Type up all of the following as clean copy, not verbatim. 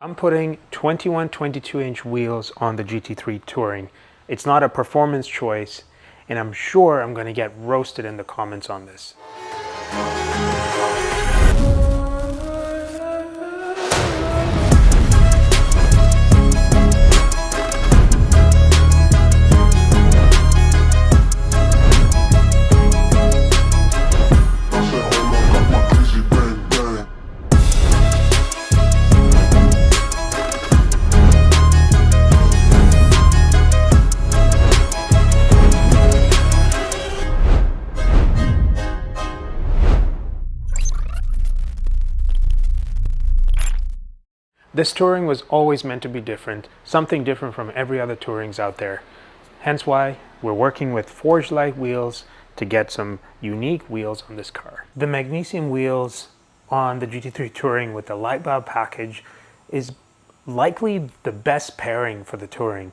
I'm putting 21 22-inch wheels on the GT3 Touring. It's not a performance choice, and I'm sure I'm going to get roasted in the comments on this. This Touring was always meant to be different, something different from every other Tourings out there. Hence why we're working with Forged Light wheels to get some unique wheels on this car. The magnesium wheels on the GT3 Touring with the light bulb package is likely the best pairing for the Touring,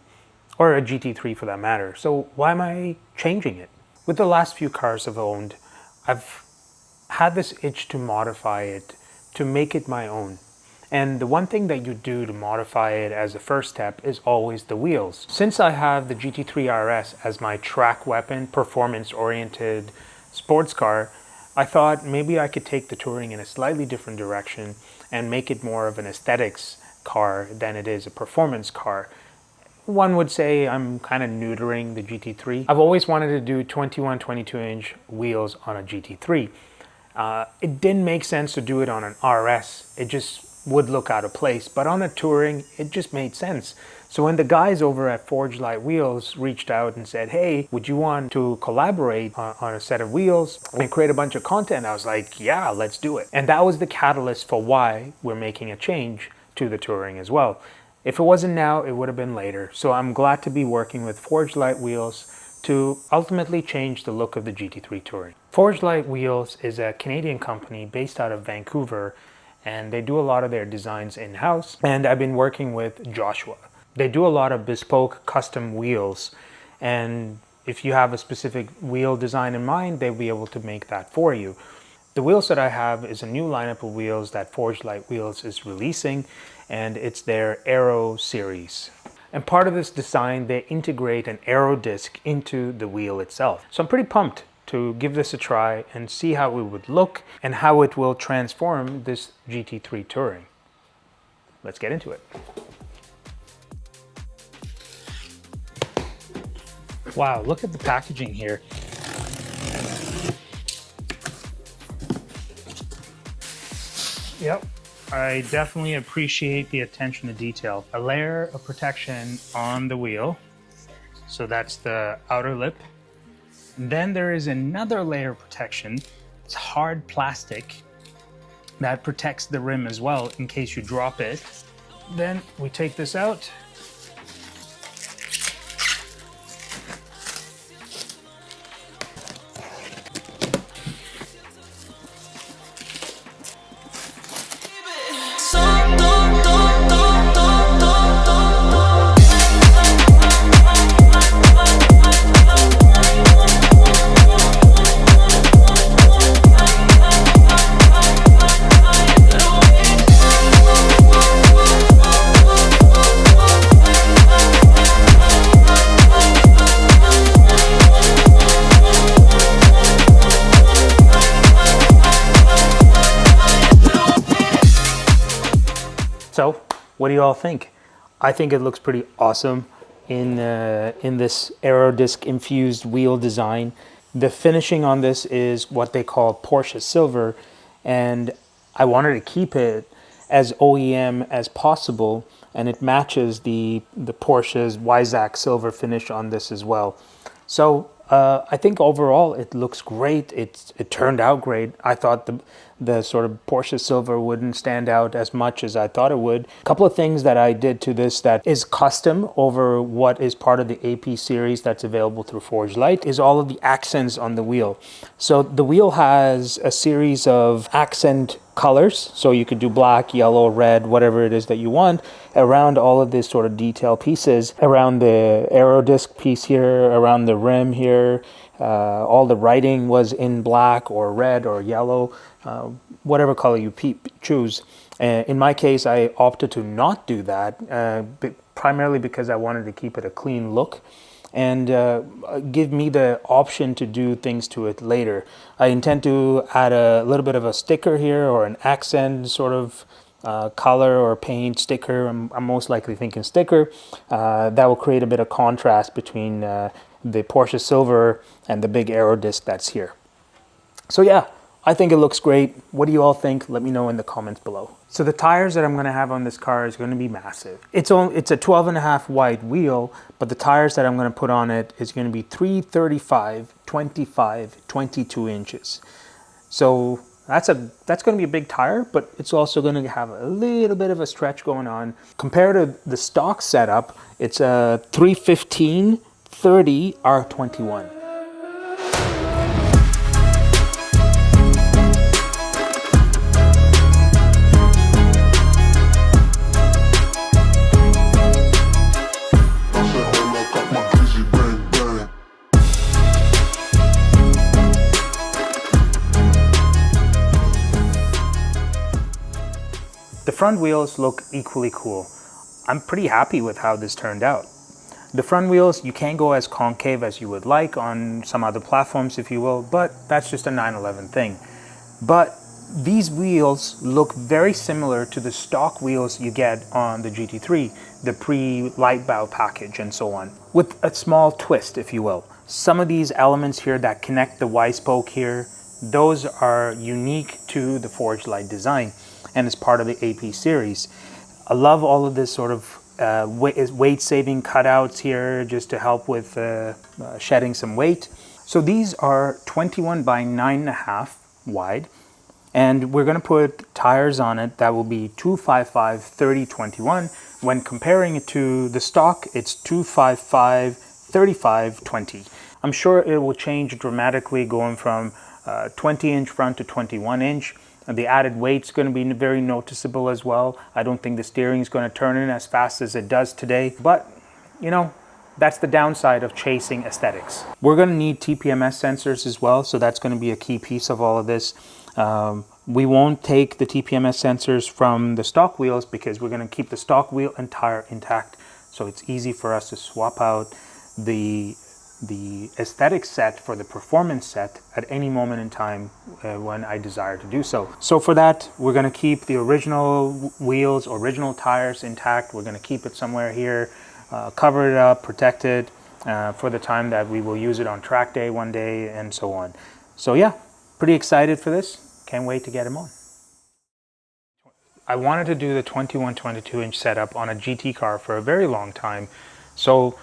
or a GT3 for that matter. So why am I changing it? With the last few cars I've owned, I've had this itch to modify it, to make it my own. And the one thing that you do to modify it as a first step is always the wheels. Since I have the GT3 RS as my track weapon, performance-oriented sports car, I thought maybe I could take the Touring in a slightly different direction and make it more of an aesthetics car than it is a performance car. One would say I'm kind of neutering the GT3. I've always wanted to do 21 22-inch wheels on a GT3. It didn't make sense to do it on an RS. It just would look out of place, but on a Touring it just made sense. So when the guys over at Forged Light Wheels reached out and said, hey, would you want to collaborate on a set of wheels and create a bunch of content, I was like, yeah, let's do it. And that was the catalyst for why we're making a change to the Touring as well. If it wasn't now, it would have been later. So I'm glad to be working with Forged Light Wheels to ultimately change the look of the GT3 Touring. Forged Light Wheels is a Canadian company based out of Vancouver, and they do a lot of their designs in-house, and I've been working with Joshua. They do a lot of bespoke custom wheels, and if you have a specific wheel design in mind, they'll be able to make that for you. The wheels that I have is a new lineup of wheels that Forged Light Wheels is releasing, and it's their Aero series. And part of this design, they integrate an aero disc into the wheel itself. So I'm pretty pumped to give this a try and see how it would look and how it will transform this GT3 Touring. Let's get into it. Wow, look at the packaging here. Yep, I definitely appreciate the attention to detail. A layer of protection on the wheel. So that's the outer lip. Then there is another layer of protection. It's hard plastic that protects the rim as well in case you drop it. Then we take this out. So, what do you all think? I think it looks pretty awesome in this aero disc infused wheel design. The finishing on this is what they call Porsche Silver, and I wanted to keep it as OEM as possible, and it matches the Porsche's Weissach Silver finish on this as well. So I think overall it looks great. It turned out great. I thought the sort of Porsche Silver wouldn't stand out as much as I thought it would. A couple of things that I did to this that is custom over what is part of the AP series that's available through Forged Light is all of the accents on the wheel. So the wheel has a series of accent colors, so you could do black, yellow, red, whatever it is that you want, around all of these sort of detail pieces, around the aero disc piece here, around the rim here. All the writing was in black or red or yellow, whatever color you choose. In my case, I opted to not do that, primarily because I wanted to keep it a clean look and give me the option to do things to it later. I intend to add a little bit of a sticker here, or an accent sort of color or paint sticker. I'm most likely thinking sticker. That will create a bit of contrast between the Porsche Silver and the big aero disc that's here. So yeah, I think it looks great. What do you all think? Let me know in the comments below. So the tires that I'm going to have on this car is going to be massive. It's a 12.5 wide wheel, but the tires that I'm going to put on it is going to be 335, 25, 22 inches. So that's going to be a big tire, but it's also going to have a little bit of a stretch going on. Compared to the stock setup, it's a 315 30 R21. The front wheels look equally cool. I'm pretty happy with how this turned out. The front wheels, you can't go as concave as you would like on some other platforms, if you will, but that's just a 911 thing. But these wheels look very similar to the stock wheels you get on the GT3, the pre-light bow package and so on, with a small twist, if you will. Some of these elements here that connect the Y-spoke here, those are unique to the Forged Light design and is part of the AP series. I love all of this sort of weight-saving cutouts here just to help with shedding some weight. So these are 21 by 9.5 wide, and we're going to put tires on it that will be 255 30 21. When comparing it to the stock, it's 255 35 20. I'm sure it will change dramatically going from 20-inch front to 21-inch. The added weight's going to be very noticeable as well. I don't think the steering is going to turn in as fast as it does today, but you know, that's the downside of chasing aesthetics. We're going to need TPMS sensors as well, so that's going to be a key piece of all of this. We won't take the TPMS sensors from the stock wheels because we're going to keep the stock wheel and tire intact, so it's easy for us to swap out the aesthetic set for the performance set at any moment in time when I desire to do so. So for that, we're going to keep the original wheels, original tires intact. We're going to keep it somewhere here, cover it up, protect it for the time that we will use it on track day one day and so on. So yeah, pretty excited for this. Can't wait to get them on. I wanted to do the 22-inch setup on a GT car for a very long time. So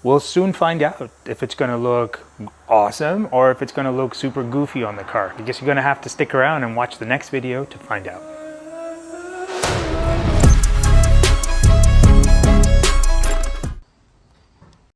we'll soon find out if it's going to look awesome or if it's going to look super goofy on the car. I guess you're going to have to stick around and watch the next video to find out.